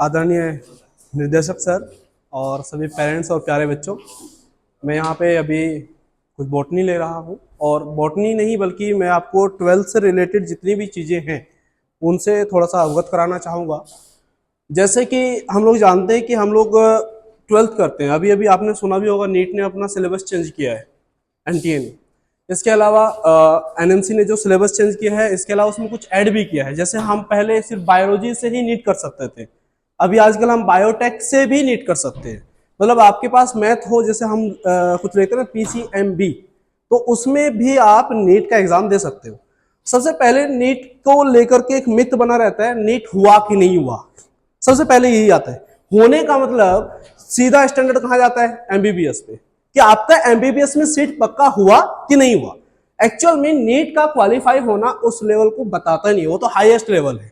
आदरणीय निर्देशक सर और सभी पेरेंट्स और प्यारे बच्चों, मैं यहाँ पे अभी कुछ बॉटनी ले रहा हूँ। और बॉटनी नहीं बल्कि मैं आपको 12th से रिलेटेड जितनी भी चीज़ें हैं उनसे थोड़ा सा अवगत कराना चाहूँगा। जैसे कि हम लोग जानते हैं कि हम लोग 12th करते हैं, अभी अभी आपने सुना भी होगा नीट ने अपना सिलेबस चेंज किया है, एनटीए ने। इसके अलावा एनएमसी ने जो सिलेबस चेंज किया है, इसके अलावा उसमें कुछ ऐड भी किया है। जैसे हम पहले सिर्फ बायोलॉजी से ही नीट कर सकते थे, अभी आजकल हम बायोटेक से भी नीट कर सकते हैं। मतलब आपके पास मैथ हो, जैसे हम कुछ लेते हैं ना पीसीएमबी, तो उसमें भी आप नीट का एग्जाम दे सकते हो। सबसे पहले नीट को लेकर के एक मिथ बना रहता है, नीट हुआ कि नहीं हुआ। सबसे पहले यही आता है। होने का मतलब सीधा स्टैंडर्ड कहा जाता है एमबीबीएस पे, कि आपका एमबीबीएस में सीट पक्का हुआ कि नहीं हुआ। एक्चुअल में नीट का क्वालिफाई होना उस लेवल को बताता नहीं, वो तो हाईएस्ट लेवल है,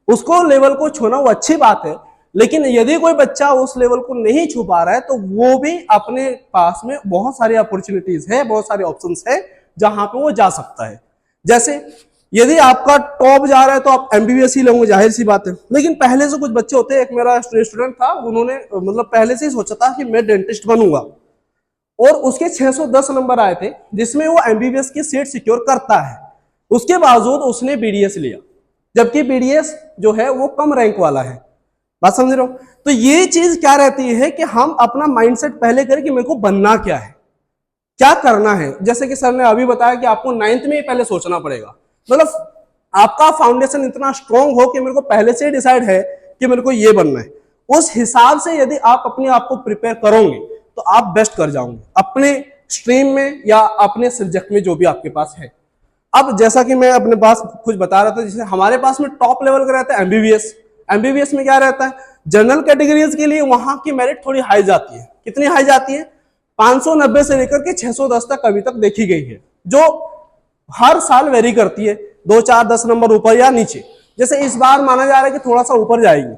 उसको लेवल को छूना वो अच्छी बात है। लेकिन यदि कोई बच्चा उस लेवल को नहीं छू पा रहा है तो वो भी अपने पास में बहुत सारी अपॉर्चुनिटीज है, बहुत सारे ऑप्शंस है जहां पे वो जा सकता है। जैसे यदि आपका टॉप जा रहा है तो आप एमबीबीएस ही लोगे, जाहिर सी बात है। लेकिन पहले से कुछ बच्चे होते हैं, एक मेरा स्टूडेंट था, उन्होंने मतलब पहले से ही सोचा था कि मैं डेंटिस्ट बनूंगा और उसके 610 नंबर आए थे जिसमें वो एमबीबीएस की सीट सिक्योर करता है। उसके बावजूद उसने बीडीएस लिया, जबकि बीडीएस जो है वो कम रैंक वाला है। बात समझ रहे हो? तो ये चीज क्या रहती है कि हम अपना माइंडसेट पहले करें कि मेरे को बनना क्या है, क्या करना है। जैसे कि सर ने अभी बताया कि आपको 9th में ही पहले सोचना पड़ेगा, मतलब आपका फाउंडेशन इतना स्ट्रांग हो कि मेरे को पहले से डिसाइड है कि मेरे को ये बनना है। उस हिसाब से यदि आप अपने आप को प्रिपेयर करोगे तो आप बेस्ट कर जाओगे अपने स्ट्रीम में या अपने सब्जेक्ट में जो भी आपके पास है। अब जैसा कि मैं अपने पास कुछ बता रहा था, जैसे हमारे पास में टॉप लेवल का रहता है एमबीबीएस। एमबीबीएस में क्या रहता है, जनरल कैटेगरीज के लिए वहां की मेरिट थोड़ी हाई जाती है। कितनी हाई जाती है? 590 से लेकर के 610 तक अभी तक देखी गई है, जो हर साल वेरी करती है, 2 4 10 नंबर ऊपर या नीचे। जैसे इस बार माना जा रहा है कि थोड़ा सा ऊपर जाएगी,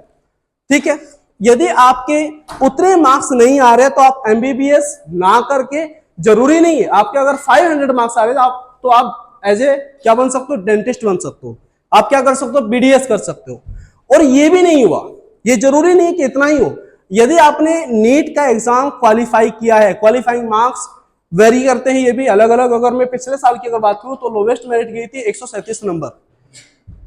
ठीक है। यदि आपके उतने मार्क्स नहीं आ रहे तो आप एमबीबीएस ना करके, जरूरी नहीं है आपके अगर 500 मार्क्स आ रहे तो आप एज ए क्या बन सकते हो, डेंटिस्ट बन सकते हो। आप क्या कर सकते हो, बीडीएस कर सकते हो। और ये भी नहीं हुआ, ये जरूरी नहीं कि इतना ही हो। यदि आपने नीट का एग्जाम क्वालिफाई किया है, क्वालिफाइंग मार्क्स वेरी करते हैं, ये भी अलग अलग। अगर मैं पिछले साल की अगर बात करूं तो लोवेस्ट मेरिट गई थी 137 नंबर,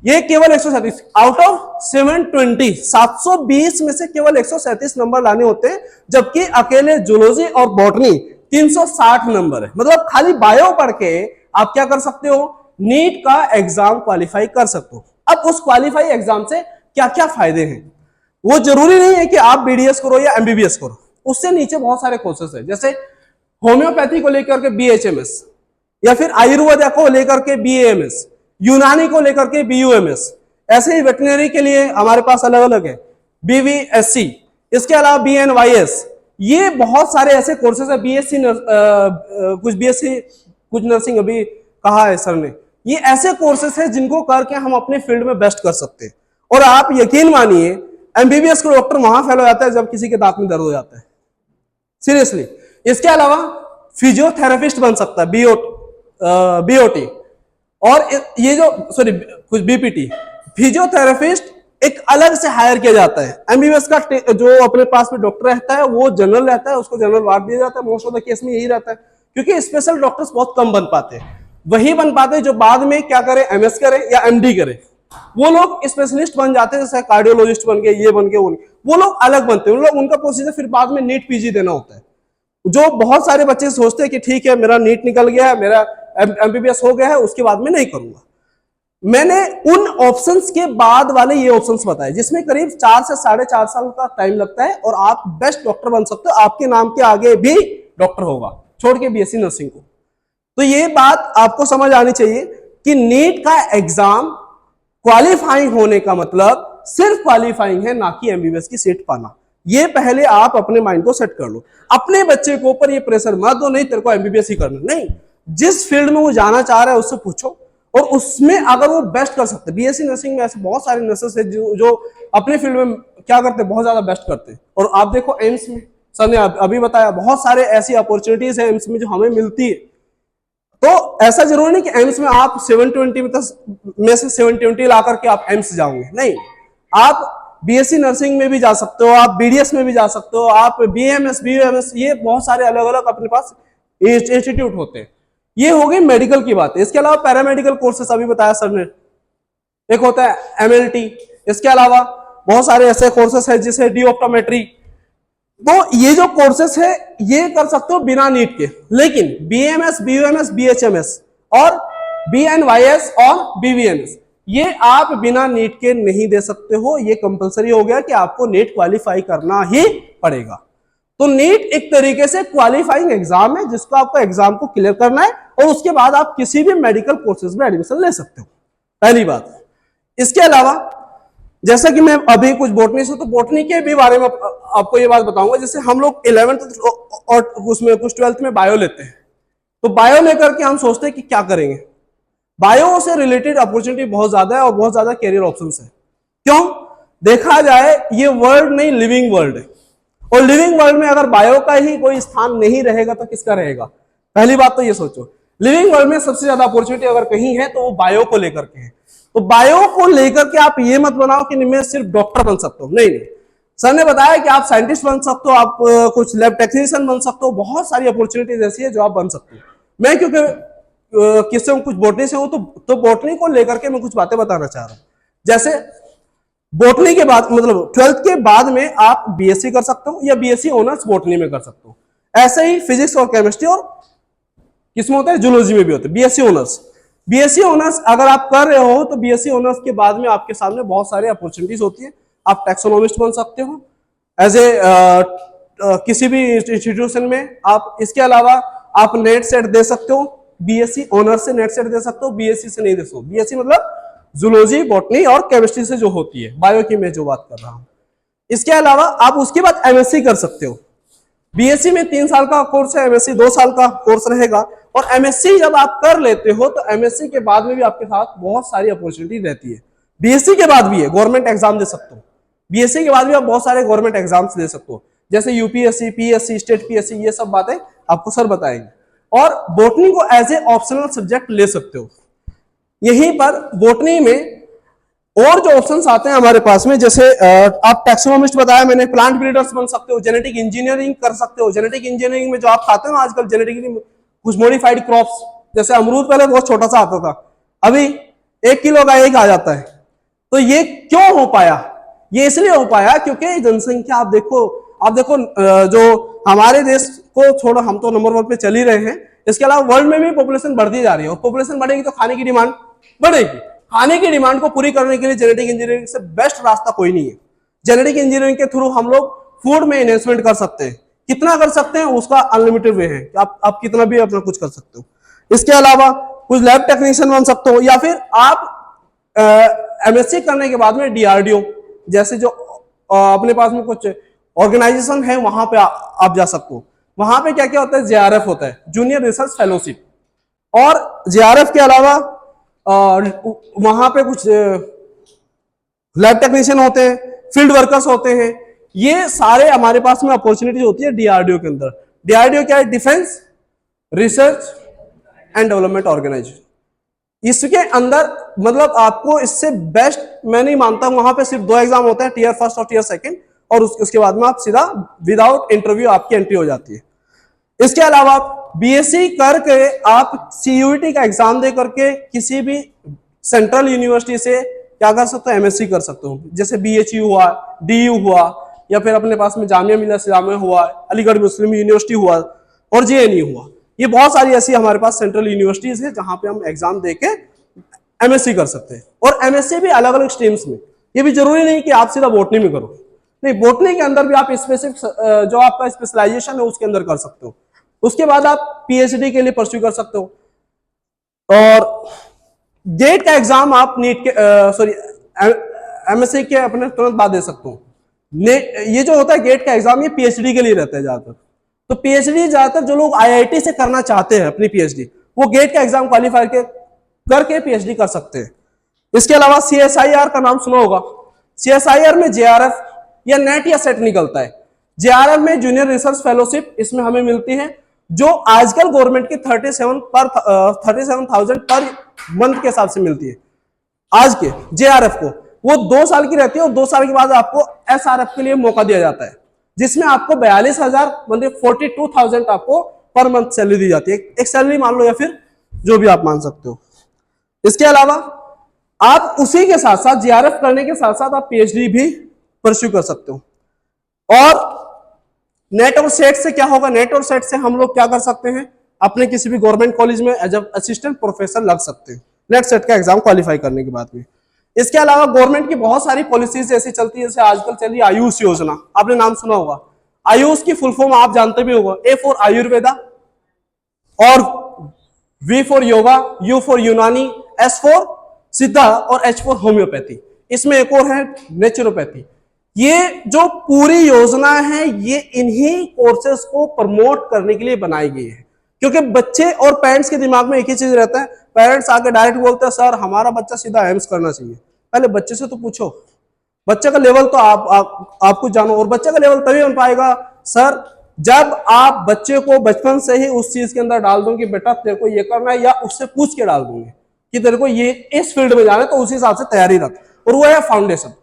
ये केवल 137 आउट ऑफ 720, 720 में से केवल 137 नंबर लाने होते हैं, जबकि अकेले जूलॉजी और बॉटनी 360 नंबर है। मतलब खाली बायो पढ़ के आप क्या कर सकते हो, नीट का एग्जाम क्वालिफाई कर सकते हो। अब उस क्वालिफाई एग्जाम से क्या क्या फायदे हैं, वो जरूरी नहीं है कि आप बीडीएस करो या एमबीबीएस करो, उससे नीचे बहुत सारे कोर्सेस है। जैसे होम्योपैथी को लेकर के बीएचएमएस, या फिर आयुर्वेद को लेकर के बीएएमएस, यूनानी को लेकर के बीयूएमएस। ऐसे ही वेटनरी के लिए हमारे पास अलग अलग है बीवीएससी, इसके अलावा बीएनवाईएस। ये बहुत सारे ऐसे कोर्सेज है, बीएससी कुछ बीएससी कुछ नर्सिंग अभी कहा है सर ने। ये ऐसे कोर्सेज है जिनको करके हम अपने फील्ड में बेस्ट कर सकते हैं। और आप यकीन मानिए एमबीबीएस का डॉक्टर वहां फेल हो जाता है जब किसी के दांत में दर्द हो जाता है, सीरियसली। इसके अलावा फिजियोथेरेपिस्ट बन सकता है, बीओटी, और ये जो सॉरी कुछ बीपीटी। फिजियोथेरेपिस्ट एक अलग से हायर किया जाता है। एमबीबीएस का जो अपने पास में डॉक्टर रहता है वो जनरल रहता है, उसको जनरल वार्ड दिया जाता है। मोस्ट ऑफ द केस में यही रहता है, क्योंकि स्पेशल डॉक्टर्स बहुत कम बन पाते हैं। वही बन पाते हैं जो बाद में क्या करे, एमएस करे या एमडी करे। वो लोग स्पेशलिस्ट बन जाते हैं, जैसे कार्डियोलॉजिस्ट बन गए, ये बन गए, वो लोग अलग बनते हैं। उनका प्रोसीजर फिर बाद में नीट पीजी देना होता है। जो बहुत सारे बच्चे सोचते हैं कि ठीक है मेरा नीट निकल गया है, मेरा एमबीबीएस हो गया है, उसके बाद में नहीं करूंगा। मैंने उन ऑप्शंस के बाद वाले ये ऑप्शंस बताए जिसमें करीब 4 से 4.5 साल का टाइम लगता है और आप बेस्ट डॉक्टर बन सकते हो। आपके नाम के आगे भी डॉक्टर होगा, छोड़ के बीएससी नर्सिंग को। तो ये बात आपको समझ आनी चाहिए कि नीट का एग्जाम क्वालिफाइंग होने का मतलब सिर्फ क्वालिफाइंग है, ना कि एमबीबीएस की सीट पाना। ये पहले आप अपने माइंड को सेट कर लो। अपने बच्चे के ऊपर ये प्रेशर मत दो, नहीं तेरे को एमबीबीएस ही करना, नहीं। जिस फील्ड में वो जाना चाह रहा है उससे पूछो, और उसमें अगर वो बेस्ट कर सकते। बीएससी नर्सिंग में ऐसे बहुत सारे नर्सेस है जो अपने फील्ड में क्या करते हैं, बहुत ज्यादा बेस्ट करते हैं। और आप देखो एम्स में, सर ने अभी बताया, बहुत सारे ऐसी अपॉर्चुनिटीज है एम्स में जो हमें मिलती है। तो ऐसा जरूरी नहीं कि एम्स में आप 720 में से 720 ला करके आप एम्स जाओगे, नहीं। आप बीएससी नर्सिंग में भी जा सकते हो, आप बीडीएस में भी जा सकते हो, आप बीएमएस, बीयूएमएस, ये बहुत सारे अलग अलग अपने पास इंस्टीट्यूट होते हैं। ये हो गई मेडिकल की बात है। इसके अलावा पैरामेडिकल कोर्सेस अभी बताया सर ने, एक होता है एमएलटी। इसके अलावा बहुत सारे ऐसे कोर्सेस हैं जैसे डी ऑप्टोमेट्री। तो ये जो कोर्सेस है ये कर सकते हो बिना नीट के, लेकिन बीएमएस, बीयूएमएस, बीएचएमएस और बीएनवाईएस और बीवीएमएस ये आप बिना नीट के नहीं दे सकते हो। ये कंपलसरी हो गया कि आपको नीट क्वालिफाई करना ही पड़ेगा। तो नीट एक तरीके से क्वालिफाइंग एग्जाम है जिसको आपको एग्जाम को क्लियर करना है और उसके बाद आप किसी भी मेडिकल कोर्सेज में एडमिशन ले सकते हो, पहली बात। इसके अलावा जैसा कि मैं अभी कुछ बोटनी से, तो बोटनी के भी बारे में आपको ये बात बताऊंगा। जैसे हम लोग 11th और उसमें कुछ 12th में बायो लेते हैं, तो बायो लेकर के हम सोचते हैं कि क्या करेंगे। बायो से रिलेटेड अपॉर्चुनिटी बहुत ज्यादा है और बहुत ज्यादा कैरियर ऑप्शंस है। क्यों? देखा जाए ये वर्ल्ड नहीं लिविंग वर्ल्ड है, और लिविंग वर्ल्ड में अगर बायो का ही कोई स्थान नहीं रहेगा तो किसका रहेगा? पहली बात तो ये सोचो, लिविंग वर्ल्ड में सबसे ज्यादा अपॉर्चुनिटी अगर कहीं है तो वो बायो को लेकर के है। तो बायो को लेकर के आप ये मत बनाओ कि मैं सिर्फ डॉक्टर बन सकता हूं, नहीं। सर ने बताया कि आप साइंटिस्ट बन सकते हो, आप कुछ लैब टेक्नीशियन बन सकते हो, बहुत सारी अपॉर्चुनिटीज ऐसी है जो आप बन सकते हो। मैं क्योंकि किससे कुछ बोटनी से हूं तो बोटनी को लेकर के मैं कुछ बातें बताना चाह रहा हूं। जैसे बोटनी के बाद मतलब 12th के बाद में आप बीएससी कर सकते हो या बीएससी ऑनर्स बोटनी में कर सकते हो। ऐसे ही फिजिक्स और केमिस्ट्री और किसमें होता है, जूलॉजी में भी होता है बीएससी ऑनर्स। बीएससी ऑनर्स अगर आप कर रहे हो तो बीएससी ऑनर्स के बाद में आपके सामने बहुत सारे अपॉर्चुनिटीज होती है। आप टैक्सोनॉमिस्ट बन सकते हो एज ए किसी भी इंस्टीट्यूशन में आप। इसके अलावा आप नेट सेट दे सकते हो, बीएससी ऑनर्स से नेट सेट दे सकते हो, बीएससी से नहीं दे सकते हो। बीएससी मतलब जूलॉजी, बॉटनी और केमिस्ट्री से जो होती है, बायो की मैं जो बात कर रहा हूं। इसके अलावा आप उसके बाद एमएससी कर सकते हो। बीएससी में 3 साल का कोर्स है, एमएससी 2 साल का कोर्स रहेगा। और एमएससी जब आप कर लेते हो तो एमएससी के बाद में भी आपके साथ बहुत सारी अपॉर्चुनिटी रहती है। बीएससी के बाद भी है, गवर्नमेंट एग्जाम दे सकते हो। बीएससी के बाद भी आप बहुत सारे गवर्नमेंट एग्जाम्स दे सकते हो, जैसे यूपीएससी, पीएससी, स्टेट पीएससी, ये सब बातें आपको सर बताएंगे। और बोटनी को एज ए ऑप्शनल सब्जेक्ट ले सकते हो। यहीं पर बोटनी में और जो ऑप्शंस आते हैं हमारे पास में, जैसे आप टैक्सोनॉमिस्ट बताया मैंने, प्लांट ब्रीडर्स बन सकते हो, जेनेटिक इंजीनियरिंग कर सकते हो। जेनेटिक इंजीनियरिंग में जो आप खाते हो ना आजकल, जेनेटिकली कुछ मॉडिफाइड क्रॉप्स, जैसे अमरूद पहले बहुत छोटा सा आता था, अभी 1 किलो का एक आ जाता है। तो ये क्यों हो पाया? ये इसलिए हो पाया क्योंकि जनसंख्या आप देखो जो हमारे देश को छोड़ो, हम तो नंबर 1 पे चल ही रहे हैं, इसके अलावा वर्ल्ड में भी पॉपुलेशन बढ़ती जा रही है। और पॉपुलेशन बढ़ेगी तो खाने की डिमांड बढ़ेगी। खाने की डिमांड को पूरी करने के लिए जेनेटिक इंजीनियरिंग से बेस्ट रास्ता कोई नहीं है। जेनेटिक इंजीनियरिंग के थ्रू हम लोग फूड में इन्वेस्टमेंट कर सकते हैं। कितना कर सकते हैं उसका अनलिमिटेड वे है, आप कितना भी अपना कुछ कर सकते हो। इसके अलावा कुछ लैब टेक्नीशियन बन सकते हो, या फिर आप एमएससी करने के बाद में डीआरडीओ जैसे जो अपने पास में कुछ ऑर्गेनाइजेशन है वहां पे आप जा सकते हो। वहां पे क्या क्या होता है, जेआरएफ होता है, जूनियर रिसर्च फेलोशिप। और जेआरएफ के अलावा वहां पे कुछ लैब टेक्नीशियन होते हैं, फील्ड वर्कर्स होते हैं। ये सारे हमारे पास में अपॉर्चुनिटी होती है डीआरडीओ के अंदर। डीआरडीओ क्या है? Defence research and development organisation. इसके अंदर मतलब आपको इससे बेस्ट मैं नहीं मानता। वहां पे सिर्फ 2 एग्जाम होते हैं, टीयर 1 और टीयर 2, और उसके बाद में आप सीधा विदाउट इंटरव्यू आपकी एंट्री हो जाती है। इसके अलावा बीएससी करके आप सीयूईटी का एग्जाम दे करके किसी भी सेंट्रल यूनिवर्सिटी से क्या कर सकते हो, एमएससी कर सकते हो। जैसे बीएचयू हुआ, डीयू हुआ, या फिर अपने पास में जामिया मिल्लिया इस्लामिया हुआ, अलीगढ़ मुस्लिम यूनिवर्सिटी हुआ और जेएनयू हुआ। ये बहुत सारी ऐसी हमारे पास सेंट्रल यूनिवर्सिटीज है जहां पे हम एग्जाम देके एमएससी कर सकते हैं। और एमएससी भी अलग अलग स्ट्रीम्स में, ये भी जरूरी नहीं कि आप सीधा बोटनी में करो, नहीं, बोटनी के अंदर भी आप स्पेसिफिक जो आपका स्पेशलाइजेशन है उसके अंदर कर सकते हो। उसके बाद आप पीएचडी के लिए परस्यू कर सकते हो। और गेट का एग्जाम आप नीट के एमएससी के अपने तुरंत बाद दे सकते हो। ये जो होता है गेट का एग्जाम, ये पीएचडी के लिए रहता है ज्यादातर। तो पीएचडी ज्यादातर जो लोग आईआईटी से करना चाहते हैं अपनी पीएचडी, वो गेट का एग्जाम क्वालिफाई करके पीएचडी कर सकते हैं। इसके अलावा सीएसआईआर का नाम सुना होगा। सीएसआईआर में जेआरएफ या नेट या सेट निकलता है। जेआरएफ में जूनियर रिसर्च फेलोशिप इसमें हमें मिलती है, जो आजकल गवर्नमेंट की 37,000 पर मंथ के हिसाब से मिलती है आज के जेआरएफ को। वो 2 साल की रहती है और 2 साल के बाद आपको SRF के लिए मौका दिया जाता है, जिसमें आपको 42,000 मतलब 42,000 आपको पर मंथ सैलरी दी जाती है। एक सैलरी मान लो या फिर जो भी आप मान सकते हो। इसके अलावा आप उसी के साथ साथ GRF करने के साथ साथ आप PhD भी परस्यू कर सकते हो। और नेट और सेट से क्या होगा, नेट और सेट से हम लोग क्या कर सकते हैं, अपने किसी भी गवर्नमेंट कॉलेज में एज असिस्टेंट प्रोफेसर लग सकते हैं नेट सेट का एग्जाम क्वालिफाई करने के बाद में। इसके अलावा गवर्नमेंट की बहुत सारी पॉलिसीज ऐसी चलती है, जैसे आजकल चल रही आयुष योजना, आपने नाम सुना होगा। आयुष की फुल फॉर्म आप जानते भी होगा, A फॉर आयुर्वेदा, और V for yoga, U for यूनानी, S फॉर सिद्धा और H फॉर होम्योपैथी। इसमें एक और है नेचुरोपैथी। ये जो पूरी योजना है ये इन्हीं कोर्सेज को प्रमोट करने के लिए बनाई गई है, क्योंकि बच्चे और पेरेंट्स के दिमाग में एक ही चीज रहता है, पेरेंट्स आके डायरेक्ट बोलते हैं सर हमारा बच्चा सीधा एम्स करना चाहिए। पहले बच्चे से तो पूछो, बच्चे का लेवल तो आपको जानो, और बच्चे का लेवल तभी बन पाएगा सर जब आप बच्चे को बचपन से ही उस चीज के अंदर डाल दो कि बेटा तेरे को ये करना है, या उससे पूछ के डाल दूंगे कि तेरे को ये इस फील्ड में जाना है, तो उसी हिसाब से तैयारी रख, और वो है फाउंडेशन।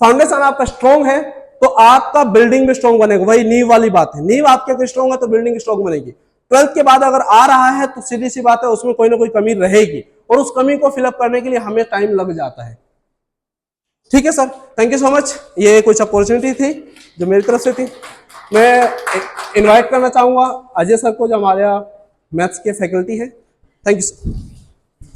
फाउंडेशन आपका स्ट्रॉन्ग है तो आपका बिल्डिंग भी स्ट्रॉन्ग बनेगा। वही नींव वाली बात है, नींव आपके अगर स्ट्रॉन्ग है तो बिल्डिंग स्ट्रॉन्ग बनेगी। 12th के बाद अगर आ रहा है तो सीधी सी बात है उसमें कोई ना कोई कमी रहेगी, और उस कमी को फिलअप करने के लिए हमें टाइम लग जाता है। ठीक है sir, thank you so much. ये कुछ अपॉर्चुनिटी थी जो मेरी तरफ से थी। मैं इनवाइट करना चाहूंगा अजय सर को, जो हमारे मैथ्स के फैकल्टी है। Thank you sir.